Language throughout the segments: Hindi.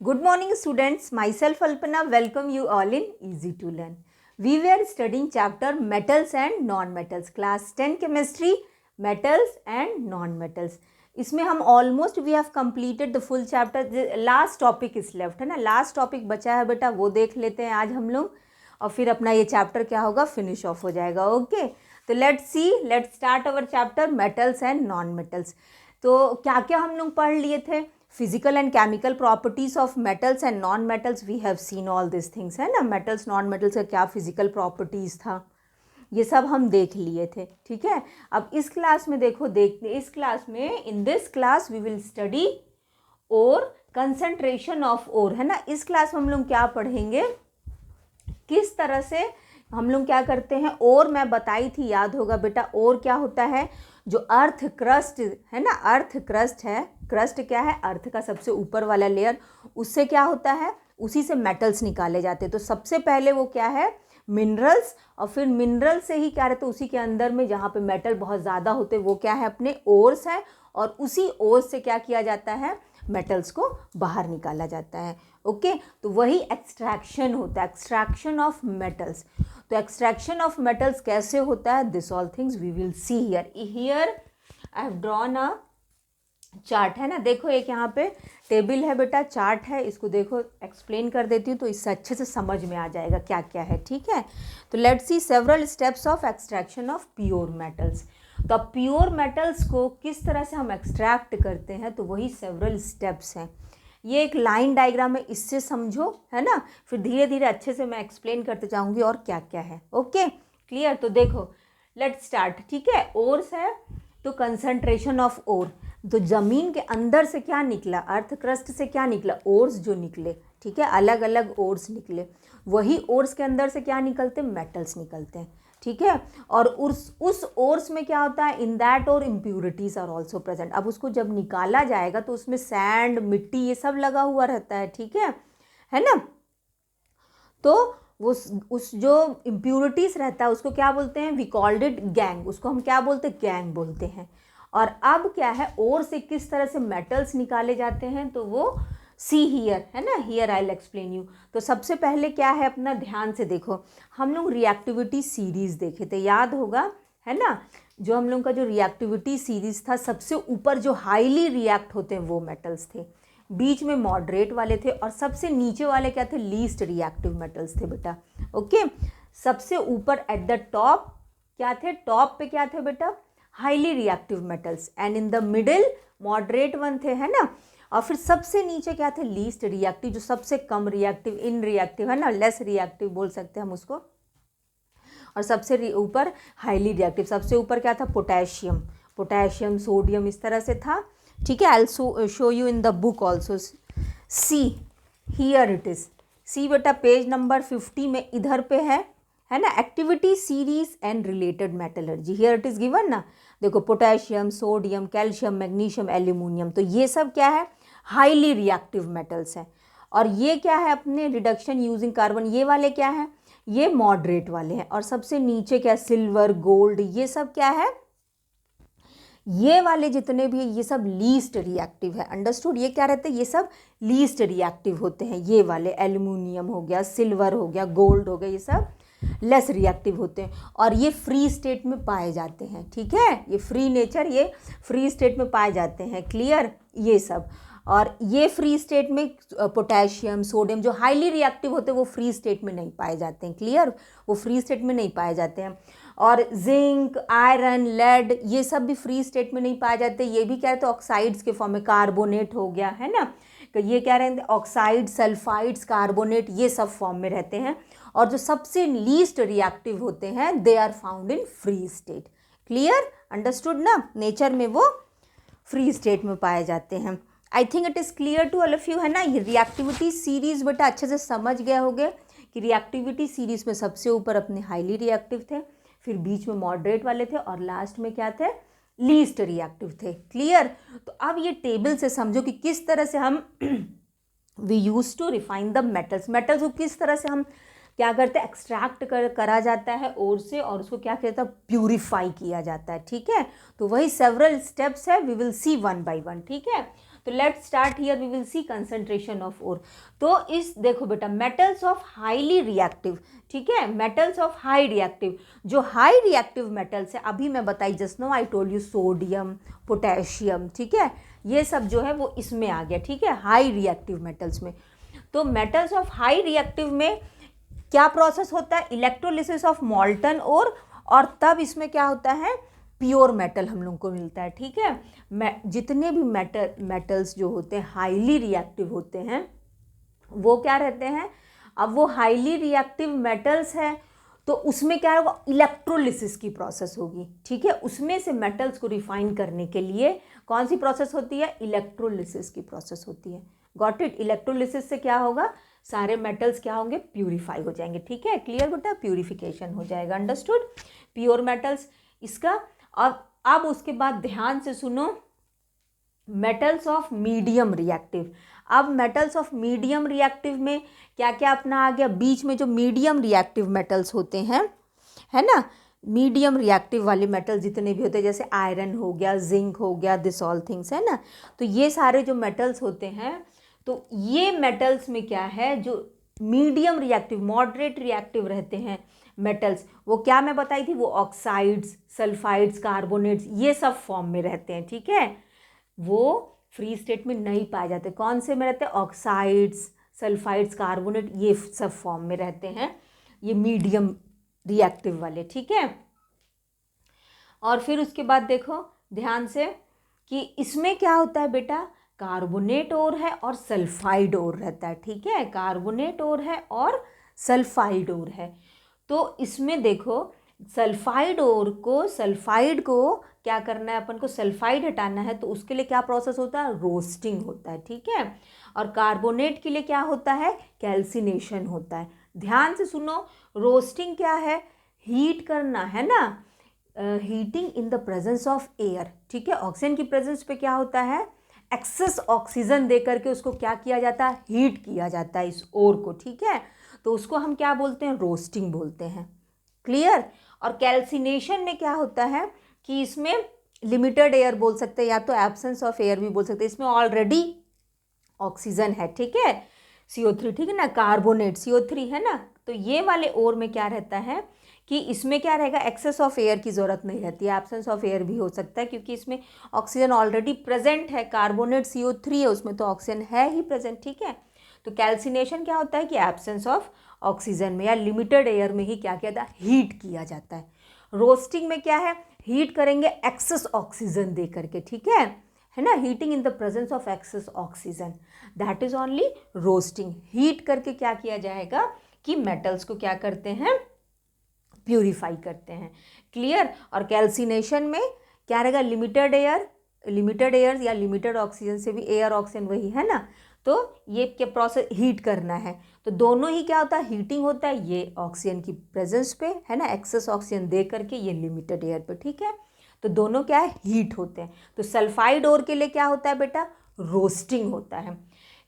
Good morning students, myself Alpana welcome you all in Easy to Learn. We were studying chapter metals and non-metals, class 10 chemistry, metals and non-metals. इसमें हम almost we have completed the full chapter. Last topic is left है ना, लास्ट टॉपिक बचा है बेटा, वो देख लेते हैं आज हम लोग और फिर अपना ये चैप्टर क्या होगा, फिनिश ऑफ हो जाएगा. ओके, तो let's start our chapter metals and non metals. तो क्या क्या हम लोग पढ़ लिए थे? Physical and chemical properties of metals and non metals, we have seen all this things है ना. मेटल्स नॉन मेटल्स का क्या फिजिकल प्रॉपर्टीज था, ये सब हम देख लिए थे. ठीक है, अब इस क्लास में देखते इस क्लास में in this class we will study और कंसंट्रेशन ऑफ ओर है ना. इस क्लास में हम लोग क्या पढ़ेंगे, किस तरह से हम लोग क्या करते हैं. और मैं बताई थी, याद होगा बेटा, और क्या होता है, जो अर्थ क्रस्ट है ना, अर्थ क्रस्ट है. क्रस्ट क्या है, अर्थ का सबसे ऊपर वाला लेयर, उससे क्या होता है, उसी से मेटल्स निकाले जाते हैं. तो सबसे पहले वो क्या है, मिनरल्स, और फिर मिनरल से ही क्या रहता है, उसी के अंदर में जहाँ पे मेटल बहुत ज़्यादा होते हैं वो क्या है, अपने ओर्स हैं, और उसी ओर्स से क्या किया जाता है, मेटल्स को बाहर निकाला जाता है. ओके, तो वही एक्सट्रैक्शन होता है, एक्सट्रैक्शन ऑफ मेटल्स. तो एक्सट्रैक्शन ऑफ मेटल्स कैसे होता है, this all things we will see here. I have drawn a chart है ना, देखो एक यहाँ पे टेबल है बेटा, चार्ट है, इसको देखो एक्सप्लेन कर देती हूँ तो इससे अच्छे से समझ में आ जाएगा क्या क्या है. ठीक है, तो let's see several steps of extraction of pure metals. तो अब प्योर मेटल्स को किस तरह से हम एक्सट्रैक्ट करते हैं, तो वही सेवरल स्टेप्स हैं. ये एक लाइन डायग्राम है, इससे समझो है ना, फिर धीरे धीरे अच्छे से मैं एक्सप्लेन करते जाऊँगी और क्या क्या है. Okay, clear. तो देखो लेट्स स्टार्ट. ठीक है, ओर्स है तो कंसंट्रेशन ऑफ ओर, तो ज़मीन के अंदर से क्या निकला, अर्थ क्रस्ट से क्या निकला, ओर्स जो निकले. ठीक है, अलग अलग ओर्स निकले, वही ओर्स के अंदर से क्या निकलते, मेटल्स निकलते हैं. ठीक है, और उस ओर्स में क्या होता है, इन दैट और इम्प्यूरिटीज़ आर ऑल्सो प्रेजेंट. अब उसको जब निकाला जाएगा तो उसमें सैंड, मिट्टी, ये सब लगा हुआ रहता है. ठीक है ना. तो उस जो इम्प्यूरिटीज़ रहता है उसको क्या बोलते हैं, वी कॉल्ड इट गैंग. उसको हम क्या बोलते हैं, गैंग बोलते हैं. और अब क्या है, ओर से किस तरह से मेटल्स निकाले जाते हैं, तो वो सी हियर है ना, here I will explain you. तो सबसे पहले क्या है, अपना ध्यान से देखो, हम लोग रिएक्टिविटी सीरीज़ देखे थे, याद होगा है ना. जो हम लोग का जो रिएक्टिविटी सीरीज़ था, सबसे ऊपर जो हाईली रिएक्ट होते हैं वो मेटल्स थे, बीच में मॉडरेट वाले थे, और सबसे नीचे वाले क्या थे, लीस्ट रिएक्टिव मेटल्स थे बेटा. ओके, सबसे ऊपर एट द टॉप क्या थे, टॉप पे क्या थे बेटा, highly reactive metals, and in the middle moderate one थे है ना, और फिर सबसे नीचे क्या थे, लीस्ट रिएक्टिव, जो सबसे कम रिएक्टिव, इन रिएक्टिव है ना, लेस रिएक्टिव बोल सकते हैं हम उसको, और सबसे ऊपर हाईली रिएक्टिव. सबसे ऊपर क्या था, पोटेशियम, सोडियम, इस तरह से था. ठीक है, I will show you in the book also. See here it is, see बेटा पेज नंबर 50 में इधर पे है ना, activity series and related metallurgy. Here it is given ना, देखो potassium, sodium, calcium, magnesium, aluminium, तो ये सब क्या है, हाईली रिएक्टिव मेटल्स हैं. और ये क्या है, अपने रिडक्शन यूजिंग कार्बन, ये वाले क्या है, ये मॉडरेट वाले हैं. और सबसे नीचे क्या, सिल्वर, गोल्ड, ये सब क्या है, ये वाले जितने भी ये सब लीस्ट रिएक्टिव है. अंडरस्टूड, ये क्या रहते हैं, ये सब लीस्ट रिएक्टिव होते हैं. ये वाले एल्यूमिनियम हो गया, सिल्वर हो गया, गोल्ड हो गया, ये सब लेस रिएक्टिव होते हैं, और ये फ्री स्टेट में पाए जाते हैं. ठीक है, ये फ्री नेचर, ये फ्री स्टेट में पाए जाते हैं. क्लियर, ये सब. और ये फ्री स्टेट में पोटेशियम, सोडियम, जो हाईली रिएक्टिव होते हैं वो फ्री स्टेट में नहीं पाए जाते हैं. क्लियर, वो फ्री स्टेट में नहीं पाए जाते हैं. और जिंक, आयरन, लेड, ये सब भी फ्री स्टेट में नहीं पाए जाते. ये भी क्या रहते हैं, ऑक्साइड्स के फॉर्म में, कार्बोनेट हो गया है ना, तो ये क्या रहते हैं, ऑक्साइड, सल्फाइड्स, कार्बोनेट, ये सब फॉर्म में रहते हैं. और जो सबसे लीस्ट रिएक्टिव होते हैं, they are found in free state. Clear, understood ना, नेचर में वो फ्री स्टेट में पाए जाते हैं. I think it is clear to all of you है ना. ये रिएक्टिविटी सीरीज़ बेटा अच्छे से समझ गए होंगे कि रिएक्टिविटी सीरीज़ में सबसे ऊपर अपने हाईली रिएक्टिव थे, फिर बीच में मॉडरेट वाले थे, और लास्ट में क्या थे, लीस्ट रिएक्टिव थे. क्लियर, तो अब ये टेबल से समझो कि किस तरह से हम we use to refine the metals को किस तरह से हम क्या करते हैं, एक्सट्रैक्ट करा जाता है ओर से, और उसको क्या कहता है, प्यूरिफाई किया जाता है. ठीक है, तो वही सेवरल स्टेप्स है, we will see one by one. ठीक है, तो let's start here, we will see concentration of ore. तो इस देखो बेटा, मेटल्स ऑफ हाईली रिएक्टिव, ठीक है, मेटल्स ऑफ हाई रिएक्टिव, जो हाई रिएक्टिव मेटल्स है अभी मैं बताई just now, I told you sodium, potassium, ठीक है, ये सब जो है वो इसमें आ गया, ठीक है, हाई रिएक्टिव मेटल्स में। तो मेटल्स ऑफ हाई रिएक्टिव में क्या प्रोसेस होता है, इलेक्ट्रोलिसिस ऑफ मॉल्टन ओर, और तब इसमें क्या होता है, प्योर मेटल हम लोग को मिलता है, ठीक है। जितने भी मेटल्स जो होते हैं हाईली रिएक्टिव होते हैं वो क्या रहते हैं, अब वो हाईली रिएक्टिव मेटल्स है तो उसमें क्या होगा, इलेक्ट्रोलिसिस की प्रोसेस होगी, ठीक है, उसमें से मेटल्स को रिफाइन करने के लिए कौन सी प्रोसेस होती है, इलेक्ट्रोलिसिस की प्रोसेस होती है। Got it. इलेक्ट्रोलिसिस से क्या होगा, सारे मेटल्स क्या होंगे, प्यूरिफाई हो जाएंगे, ठीक है, क्लियर बेटा, प्यूरिफिकेशन हो जाएगा, अंडरस्टूड, प्योर मेटल्स इसका। अब उसके बाद ध्यान से सुनो, मेटल्स ऑफ मीडियम रिएक्टिव। अब मेटल्स ऑफ मीडियम रिएक्टिव में क्या क्या अपना आ गया, बीच में जो मीडियम रिएक्टिव मेटल्स होते हैं, है ना, मीडियम रिएक्टिव वाले मेटल जितने भी होते हैं, जैसे आयरन हो गया, जिंक हो गया, दिस ऑल थिंग्स, है ना, तो ये सारे जो मेटल्स होते हैं, तो ये मेटल्स में क्या है, जो मीडियम रिएक्टिव, मॉडरेट रिएक्टिव रहते हैं मेटल्स, वो क्या मैं बताई थी, वो ऑक्साइड्स, सल्फाइड्स, कार्बोनेट्स, ये सब फॉर्म में रहते हैं, ठीक है, वो फ्री स्टेट में नहीं पाए जाते। कौन से में रहते हैं, ऑक्साइड्स, सल्फाइड्स, कार्बोनेट, ये सब फॉर्म में रहते हैं, ये मीडियम रिएक्टिव वाले, ठीक है। और फिर उसके बाद देखो ध्यान से कि इसमें क्या होता है बेटा, कार्बोनेट ओर है और सल्फाइड ओर रहता है, ठीक है, कार्बोनेट ओर है और सल्फाइड ओर है। तो इसमें देखो सल्फाइड ओर को, सल्फाइड को क्या करना है, अपन को सल्फाइड हटाना है, तो उसके लिए क्या प्रोसेस होता है, रोस्टिंग होता है, ठीक है। और कार्बोनेट के लिए क्या होता है, कैल्सिनेशन होता है। ध्यान से सुनो, रोस्टिंग क्या है, हीट करना, है ना, heating in the presence of air, ठीक है, ऑक्सीजन की प्रेजेंस पे क्या होता है, एक्सेस ऑक्सीजन दे करके उसको क्या किया जाता है, हीट किया जाता है इस ओर को, ठीक है, तो उसको हम क्या बोलते हैं, रोस्टिंग बोलते हैं, क्लियर। और कैल्सिनेशन में क्या होता है कि इसमें लिमिटेड एयर बोल सकते हैं या तो एब्सेंस ऑफ एयर भी बोल सकते हैं, इसमें ऑलरेडी ऑक्सीजन है, ठीक है, CO3, ठीक है ना, कार्बोनेट CO3 है ना, तो ये वाले ओर में क्या रहता है कि इसमें क्या रहेगा, एक्सेस ऑफ एयर की ज़रूरत नहीं रहती है, एब्सेंस ऑफ एयर भी हो सकता है क्योंकि इसमें ऑक्सीजन ऑलरेडी प्रेजेंट है, कार्बोनेट CO3 है, उसमें तो ऑक्सीजन है ही प्रेजेंट, ठीक है। तो कैल्सिनेशन क्या होता है कि एब्सेंस ऑफ ऑक्सीजन में या लिमिटेड एयर में ही क्या किया जाता है, हीट किया जाता है। रोस्टिंग में क्या है, हीट करेंगे एक्सेस ऑक्सीजन दे करके, ठीक है ना, heating in the presence of excess oxygen, that is only roasting. Heat करके क्या किया जाएगा कि मेटल्स को क्या करते हैं, प्यूरिफाई करते हैं, क्लियर। और कैल्सिनेशन में क्या रहेगा, लिमिटेड एयर या लिमिटेड ऑक्सीजन से भी एयर ऑक्सीजन वही है ना, तो ये क्या प्रोसेस, हीट करना है, तो दोनों ही क्या होता है, हीटिंग होता है, ये ऑक्सीजन की प्रेजेंस पे, है ना, एक्सेस ऑक्सीजन दे करके, ये लिमिटेड एयर पे, ठीक है, तो दोनों क्या है, हीट होते हैं। तो सल्फाइड ओर के लिए क्या होता है बेटा, रोस्टिंग होता है।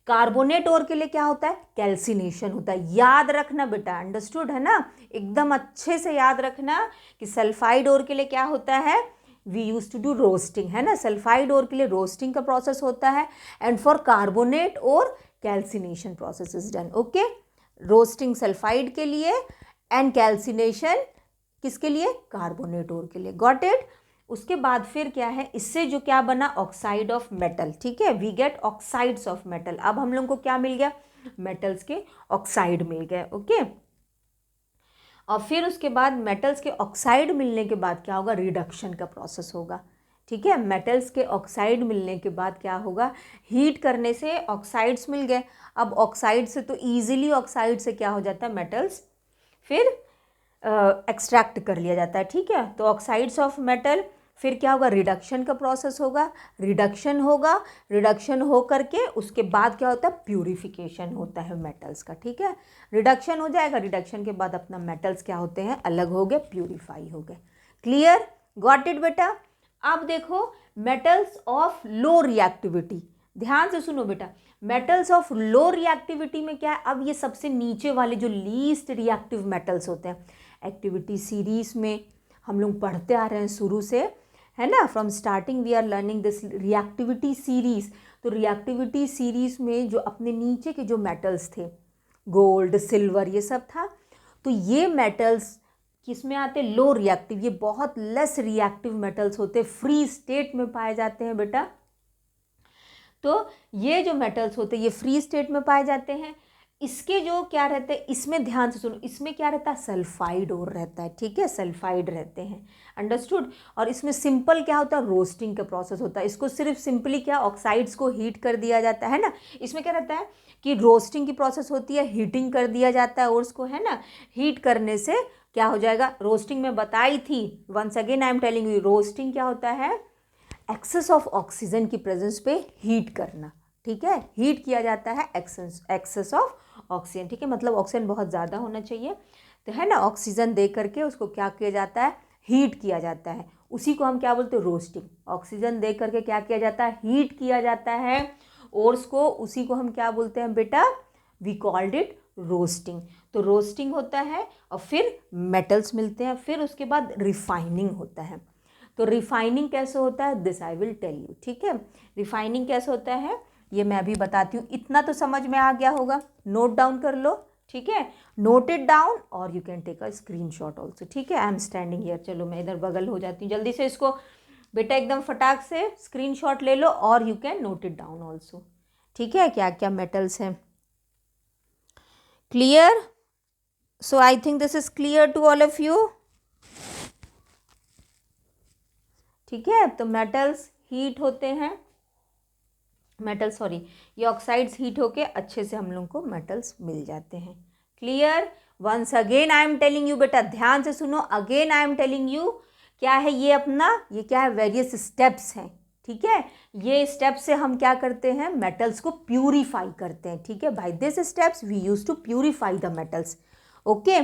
कार्बोनेट ओर के लिए क्या होता है, कैल्सिनेशन होता है। याद रखना बेटा, अंडरस्टूड है ना, एकदम अच्छे से याद रखना कि सल्फाइड ओर के लिए क्या होता है, we use to do roasting, है ना, सल्फाइड ओर के लिए रोस्टिंग का प्रोसेस होता है, एंड फॉर कार्बोनेट और calcination process is done, okay. Roasting sulphide के लिए एंड कैल्सिनेशन किसके लिए, कार्बोनेट ओर के लिए, गॉट इट। उसके बाद फिर क्या है, इससे जो क्या बना, ऑक्साइड ऑफ मेटल, ठीक है, we get oxides of metal. अब हम लोग को क्या मिल गया, मेटल्स के ऑक्साइड मिल गए, ओके। और फिर उसके बाद मेटल्स के ऑक्साइड मिलने के बाद क्या होगा, रिडक्शन का प्रोसेस होगा, ठीक है। मेटल्स के ऑक्साइड मिलने के बाद क्या होगा, हीट करने से ऑक्साइड्स मिल गए। अब ऑक्साइड से तो ईजिली ऑक्साइड से क्या हो जाता है, मेटल्स फिर एक्सट्रैक्ट कर लिया जाता है, ठीक है। तो ऑक्साइड्स ऑफ मेटल, फिर क्या होगा, रिडक्शन का प्रोसेस होगा, रिडक्शन हो करके उसके बाद क्या होता है, प्यूरिफिकेशन होता है मेटल्स का, ठीक है। रिडक्शन हो जाएगा, रिडक्शन के बाद अपना मेटल्स क्या होते हैं, अलग हो गए, प्यूरिफाई हो गए, क्लियर, गॉट इट बेटा। अब देखो मेटल्स ऑफ लो रिएक्टिविटी, ध्यान से सुनो बेटा, मेटल्स ऑफ लो रिएक्टिविटी में क्या है, अब ये सबसे नीचे वाले जो लीस्ट रिएक्टिव मेटल्स होते हैं, एक्टिविटी सीरीज में हम लोग पढ़ते आ रहे हैं शुरू से, है ना, from starting we are learning this reactivity series. तो रिएक्टिविटी सीरीज में जो अपने नीचे के जो मेटल्स थे, गोल्ड, सिल्वर, ये सब था, तो ये मेटल्स किसमें आते? Low reactive. ये बहुत लेस रिएक्टिव मेटल्स होते, फ्री स्टेट में पाए जाते हैं बेटा। तो ये जो मेटल्स होते हैं ये फ्री स्टेट में पाए जाते हैं। इसके जो क्या रहते हैं, इसमें ध्यान से सुनो, इसमें क्या रहता है? सल्फाइड और रहता है, ठीक है, सल्फाइड रहते हैं, अंडरस्टूड। और इसमें सिंपल क्या होता है? रोस्टिंग का प्रोसेस होता है। इसको सिर्फ सिंपली क्या, ऑक्साइड्स को हीट कर दिया जाता है ना। इसमें क्या रहता है कि रोस्टिंग की प्रोसेस होती है, हीटिंग कर दिया जाता है, और उसको है ना हीट करने से क्या हो जाएगा? रोस्टिंग में बताई थी, once again I am telling you, roasting क्या होता है? एक्सेस ऑफ ऑक्सीजन की प्रेजेंस पे हीट करना, ठीक है, हीट किया जाता है एक्सेस ऑफ ऑक्सीजन, ठीक है, मतलब ऑक्सीजन बहुत ज़्यादा होना चाहिए, तो है ना, ऑक्सीजन दे करके उसको क्या किया जाता है? हीट किया जाता है। उसी को हम क्या बोलते हैं? रोस्टिंग। ऑक्सीजन दे करके क्या किया जाता है? हीट किया जाता है, और उसको उसी को हम क्या बोलते हैं बेटा? We called it roasting. तो रोस्टिंग होता है और फिर मेटल्स मिलते हैं, फिर उसके बाद रिफाइनिंग होता है। तो रिफाइनिंग कैसे होता है? This I will tell you, ठीक है। रिफाइनिंग कैसे होता है ये मैं अभी बताती हूँ। इतना तो समझ में आ गया होगा, नोट डाउन कर लो, ठीक है, नोट इट डाउन, और you can take a screenshot also, ठीक है। आई एम स्टैंडिंग हियर, चलो मैं इधर बगल हो जाती हूँ, जल्दी से इसको बेटा एकदम फटाक से स्क्रीनशॉट ले लो, और you can note it down also, ठीक है। क्या क्या मेटल्स हैं? Clear? So I think this is clear to all of you, ठीक है। तो मेटल्स हीट होते हैं, मेटल सॉरी, ये ऑक्साइड्स हीट होके अच्छे से हम लोग को मेटल्स मिल जाते हैं। Clear? Once again I am telling you, बेटा ध्यान से सुनो, again I am telling you, क्या है ये अपना, ये क्या है? वेरियस स्टेप्स हैं, ठीक है। ये स्टेप से हम क्या करते हैं? मेटल्स को प्यूरिफाई करते हैं, ठीक है। By this steps we use to purify the metals, okay.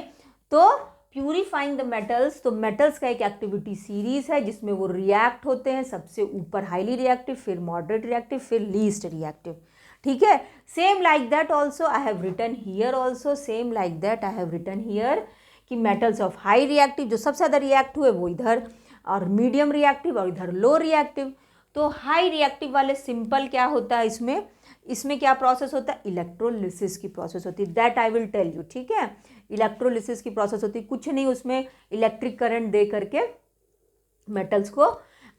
तो प्यूरिफाइंग द मेटल्स, तो मेटल्स का एक एक्टिविटी सीरीज है जिसमें वो रिएक्ट होते हैं, सबसे ऊपर हाईली रिएक्टिव, फिर मॉडरेट रिएक्टिव, फिर लीस्ट रिएक्टिव, ठीक है। Same like that also I have written here also, same like that I have written here कि मेटल्स ऑफ हाई रिएक्टिव, जो सबसे ज़्यादा रिएक्ट हुए वो इधर, और मीडियम रिएक्टिव और इधर लो रिएक्टिव। तो हाई रिएक्टिव वाले सिंपल क्या होता है इसमें क्या प्रोसेस होता है? इलेक्ट्रोलिसिस की प्रोसेस होती है, that I will tell you, ठीक है। इलेक्ट्रोलिसिस की प्रोसेस होती है, कुछ नहीं, उसमें इलेक्ट्रिक करंट दे करके मेटल्स को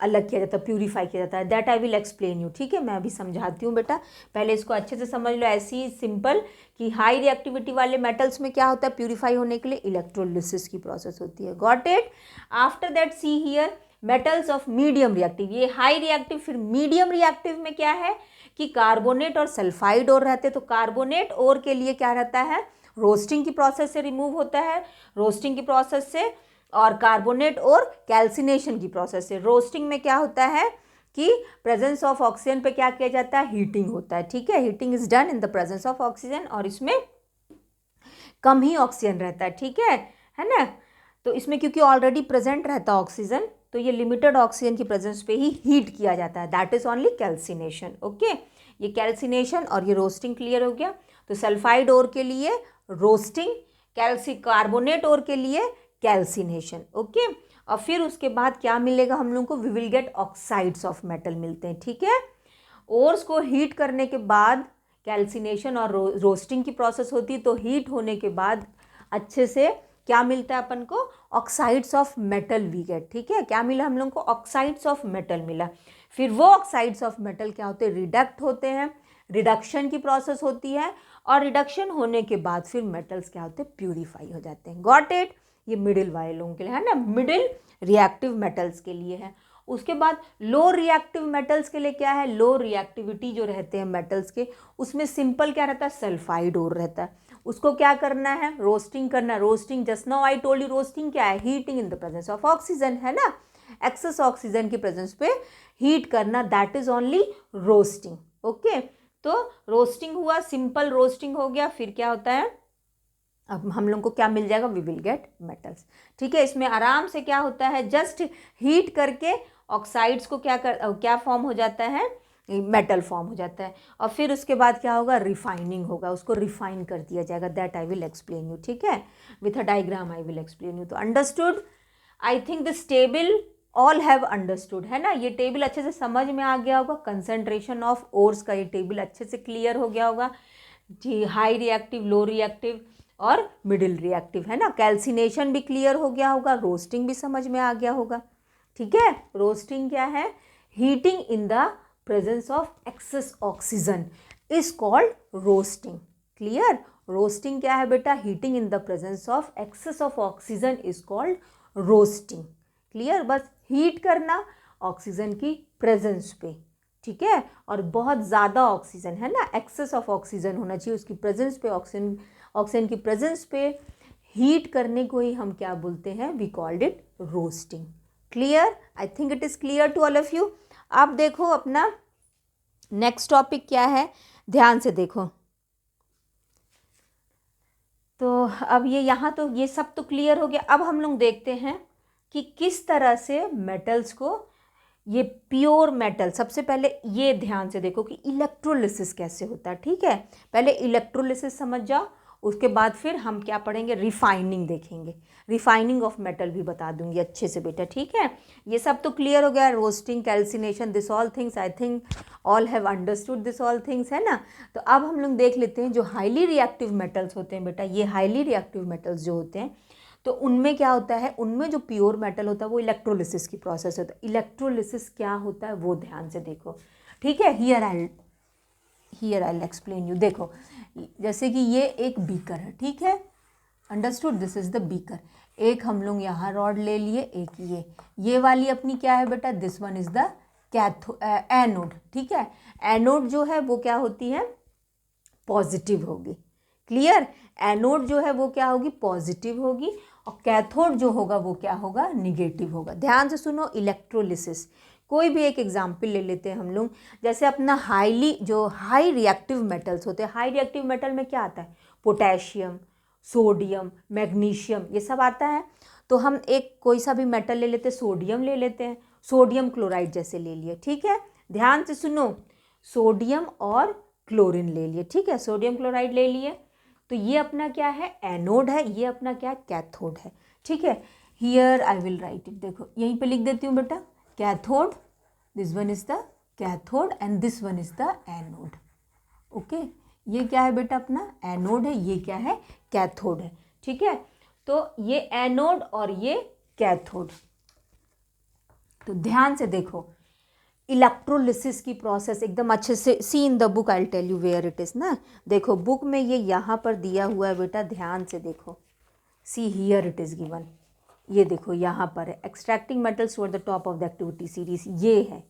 अलग किया जाता है, प्यूरिफाई किया जाता है, that I will explain you, ठीक है। मैं अभी समझाती हूँ बेटा, पहले इसको अच्छे से समझ लो, ऐसी सिंपल कि हाई रिएक्टिविटी वाले मेटल्स में क्या होता है? प्यूरिफाई होने के लिए इलेक्ट्रोलिसिस की प्रोसेस होती है, got it. After that see here metals of medium reactive, ये हाई रिएक्टिव, फिर मीडियम रिएक्टिव में क्या है कि कार्बोनेट और सल्फाइड और रहते हैं। तो कार्बोनेट और के लिए क्या रहता है? रोस्टिंग की प्रोसेस से रिमूव होता है, रोस्टिंग की प्रोसेस से, और कार्बोनेट और कैल्सिनेशन की प्रोसेस से। रोस्टिंग में क्या होता है कि प्रेजेंस ऑफ ऑक्सीजन पे क्या किया जाता है? हीटिंग होता है, ठीक है, heating is done in the presence of oxygen, और इसमें कम ही ऑक्सीजन रहता है, ठीक है ना। तो इसमें क्योंकि ऑलरेडी प्रेजेंट रहता है ऑक्सीजन, तो ये लिमिटेड ऑक्सीजन की प्रेजेंस पे ही हीट किया जाता है, that is only calcination, okay. ये कैल्सिनेशन और ये रोस्टिंग क्लियर हो गया। तो सल्फाइड ओर के लिए रोस्टिंग, कार्बोनेट ओर के लिए कैल्सिनेशन, ओके। और फिर उसके बाद क्या मिलेगा हम लोग को? We will get oxides of metal मिलते हैं, ठीक है। ओर्स को हीट करने के बाद कैल्सिनेशन और रोस्टिंग की प्रोसेस होती है, तो हीट होने के बाद अच्छे से क्या मिलता है अपन को? Oxides of metal we get, ठीक है। क्या मिला हम लोग को? ऑक्साइड्स ऑफ मेटल मिला। फिर वो ऑक्साइड्स ऑफ मेटल क्या होते हैं? रिडक्ट होते हैं, रिडक्शन की प्रोसेस होती है, और रिडक्शन होने के बाद फिर मेटल्स क्या होते हैं? प्यूरिफाई हो जाते हैं, गॉट इट। ये मिडिल वाले लोगों के लिए है ना, मिडिल रिएक्टिव मेटल्स के लिए है। उसके बाद लो रिएक्टिव मेटल्स के लिए क्या है? लो रिएक्टिविटी जो रहते हैं मेटल्स के, उसमें सिंपल क्या रहता है? सल्फाइड और रहता है। उसको क्या करना है? रोस्टिंग करना है। Roasting, just now I told you, roasting क्या है? Heating in the presence of oxygen, है ना, एक्सेस ऑक्सीजन की प्रेजेंस पे हीट करना, that is only roasting, okay. तो रोस्टिंग हुआ, सिंपल रोस्टिंग हो गया, फिर क्या होता है? अब हम लोग को क्या मिल जाएगा? वी विल गेट मेटल्स, ठीक है। इसमें आराम से क्या होता है? जस्ट हीट करके ऑक्साइड्स को क्या फॉर्म हो जाता है? मेटल फॉर्म हो जाता है, और फिर उसके बाद क्या होगा? रिफाइनिंग होगा, उसको रिफाइन कर दिया जाएगा, that I will explain you, ठीक है। With a diagram I will explain you. तो understood? I think this table all have understood, है ना। ये टेबल अच्छे से समझ में आ गया होगा, कंसंट्रेशन ऑफ ओर्स का ये टेबल अच्छे से क्लियर हो गया होगा जी। हाई रिएक्टिव, लो रिएक्टिव और मिडिल रिएक्टिव, है ना। कैल्सिनेशन भी क्लियर हो गया होगा, रोस्टिंग भी समझ में आ गया होगा, ठीक है। रोस्टिंग क्या है? Heating in the presence of excess oxygen is called roasting. Clear? Roasting क्या है बेटा? Heating in the presence of excess of oxygen is called roasting. Clear? बस हीट करना ऑक्सीजन की प्रेजेंस पे, ठीक है। और बहुत ज़्यादा ऑक्सीजन, है ना, एक्सेस ऑफ ऑक्सीजन होना चाहिए उसकी प्रेजेंस पे, ऑक्सीजन की प्रेजेंस पे हीट करने को ही हम क्या बोलते हैं? We called it roasting. Clear? I think it is clear to all of you. अब देखो अपना नेक्स्ट टॉपिक क्या है, ध्यान से देखो। तो अब ये यहाँ तो ये सब तो क्लियर हो गया। अब हम लोग देखते हैं कि किस तरह से मेटल्स को, ये प्योर मेटल, सबसे पहले ये ध्यान से देखो कि इलेक्ट्रोलिसिस कैसे होता है, ठीक है। पहले इलेक्ट्रोलिसिस समझ जाओ, उसके बाद फिर हम क्या पढ़ेंगे? रिफाइनिंग देखेंगे। रिफाइनिंग ऑफ मेटल भी बता दूंगी अच्छे से बेटा, ठीक है। ये सब तो क्लियर हो गया, roasting, calcination, this all things I think all have understood this all things, है ना। तो अब हम लोग देख लेते हैं जो हाईली रिएक्टिव मेटल्स होते हैं बेटा, ये हाईली रिएक्टिव मेटल्स जो होते हैं तो उनमें क्या होता है, उनमें जो प्योर मेटल होता है वो इलेक्ट्रोलिसिस की प्रोसेस होता है। इलेक्ट्रोलिसिस क्या होता है वो ध्यान से देखो, ठीक है। Here I explain you. देखो जैसे कि ये एक बीकर है, ठीक है, understood, this is the beaker. एक हम लोग यहाँ रॉड ले लिए, एक ये वाली अपनी क्या है बेटा? This one is the anode, ठीक है। एनोड जो है वो क्या होती है? पॉजिटिव होगी। क्लियर? एनोड जो है वो क्या होगी? पॉजिटिव होगी, और कैथोड जो होगा वो क्या होगा? निगेटिव होगा। ध्यान से सुनो, इलेक्ट्रोलिसिस, कोई भी एक एग्जाम्पल ले लेते हैं हम लोग, जैसे अपना हाई रिएक्टिव मेटल्स होते हैं। हाई रिएक्टिव मेटल में क्या आता है? पोटेशियम, सोडियम, मैग्नीशियम, ये सब आता है। तो हम एक कोई सा भी मेटल ले लेते हैं, सोडियम ले लेते हैं, सोडियम क्लोराइड जैसे ले लिए, ठीक है। ध्यान से सुनो, सोडियम और क्लोरीन ले लिए, ठीक है, सोडियम क्लोराइड ले लिए। तो ये अपना क्या है? एनोड है, ये अपना क्या? कैथोड है, ठीक है। Here I will write it, देखो यहीं पे लिख देती हूँ बेटा, cathode, this one is the cathode and this one is the anode. Okay, ये क्या है बेटा? अपना एनोड है, ये क्या है? कैथोड है, ठीक है। तो ये एनोड और ये कैथोड। तो ध्यान से देखो, इलेक्ट्रोलिसिस की प्रोसेस एकदम अच्छे से, see in the book, I will tell you where it is ना। देखो बुक में ये यहाँ पर दिया हुआ है बेटा, ध्यान से देखो, सी हियर इट इज़ गिवन, ये देखो यहाँ पर है, extracting metals toward the top of the activity series, ये है,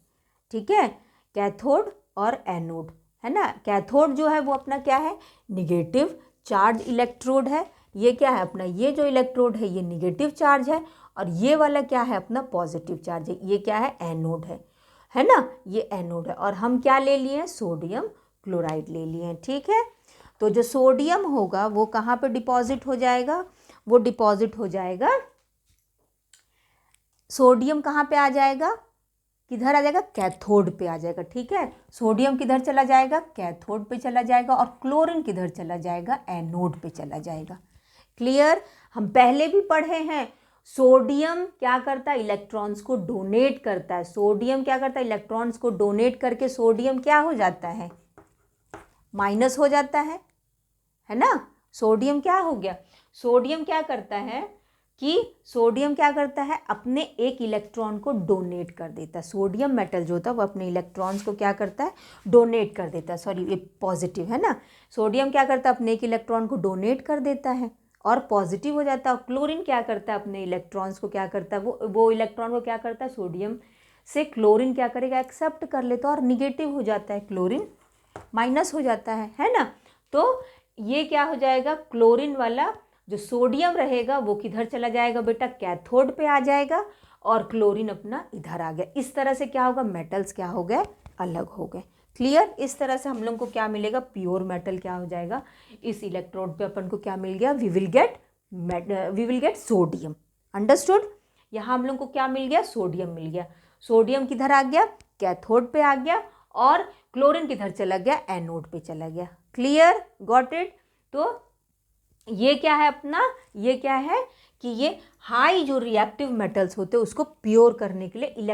ठीक है, कैथोड और एनोड, है ना। कैथोड जो है वो अपना क्या है? निगेटिव चार्ज इलेक्ट्रोड है। ये क्या है अपना? ये जो इलेक्ट्रोड है ये निगेटिव चार्ज है, और ये वाला क्या है अपना? पॉजिटिव चार्ज है। ये क्या है? एनोड है ना, ये एनोड है। और हम क्या ले लिए हैं? सोडियम क्लोराइड ले लिए हैं, ठीक है। तो जो सोडियम होगा वो कहाँ पे डिपॉजिट हो जाएगा? वो डिपॉजिट हो जाएगा, सोडियम कहाँ पे आ जाएगा? किधर आ जाएगा? कैथोड पे आ जाएगा, ठीक है। सोडियम किधर चला जाएगा? कैथोड पे चला जाएगा, और क्लोरीन किधर चला जाएगा? एनोड पे चला जाएगा। क्लियर? हम पहले भी पढ़े हैं, सोडियम क्या करता है? इलेक्ट्रॉन्स को डोनेट करता है। सोडियम क्या करता है? इलेक्ट्रॉन्स को डोनेट करके सोडियम क्या हो जाता है? माइनस हो जाता है ना। सोडियम क्या हो गया? सोडियम क्या करता है कि सोडियम क्या करता है? अपने एक इलेक्ट्रॉन को डोनेट कर देता है। सोडियम मेटल जो होता है वो अपने इलेक्ट्रॉन्स को क्या करता है? डोनेट कर देता है। सॉरी, ये पॉजिटिव है ना। सोडियम क्या करता है? अपने एक इलेक्ट्रॉन को डोनेट कर देता है और पॉजिटिव हो जाता है। और क्लोरीन क्या करता है? अपने इलेक्ट्रॉन्स को क्या करता है? वो इलेक्ट्रॉन को क्या करता है? सोडियम से क्लोरीन क्या करेगा? एक्सेप्ट कर लेता है और निगेटिव हो जाता है, क्लोरीन माइनस हो जाता है ना। तो ये क्या हो जाएगा? क्लोरीन वाला जो सोडियम रहेगा वो किधर चला जाएगा बेटा? कैथोड पे आ जाएगा, और क्लोरीन अपना इधर आ गया। इस तरह से क्या होगा? मेटल्स क्या हो गए? अलग हो गए। क्लियर? इस तरह से हम लोग को क्या मिलेगा? प्योर मेटल क्या हो जाएगा? इस इलेक्ट्रोड पे अपन को क्या मिल गया? We will get sodium. Understood? यहाँ हम लोग को क्या मिल गया? सोडियम मिल गया। सोडियम किधर आ गया? कैथोड पे आ गया, और क्लोरीन किधर चला गया? एनोड पे चला गया। क्लियर? Got it? तो ये क्या है अपना? ये क्या है कि ये हाई जो रिएक्टिव मेटल्स होते हैं उसको प्योर करने के लिए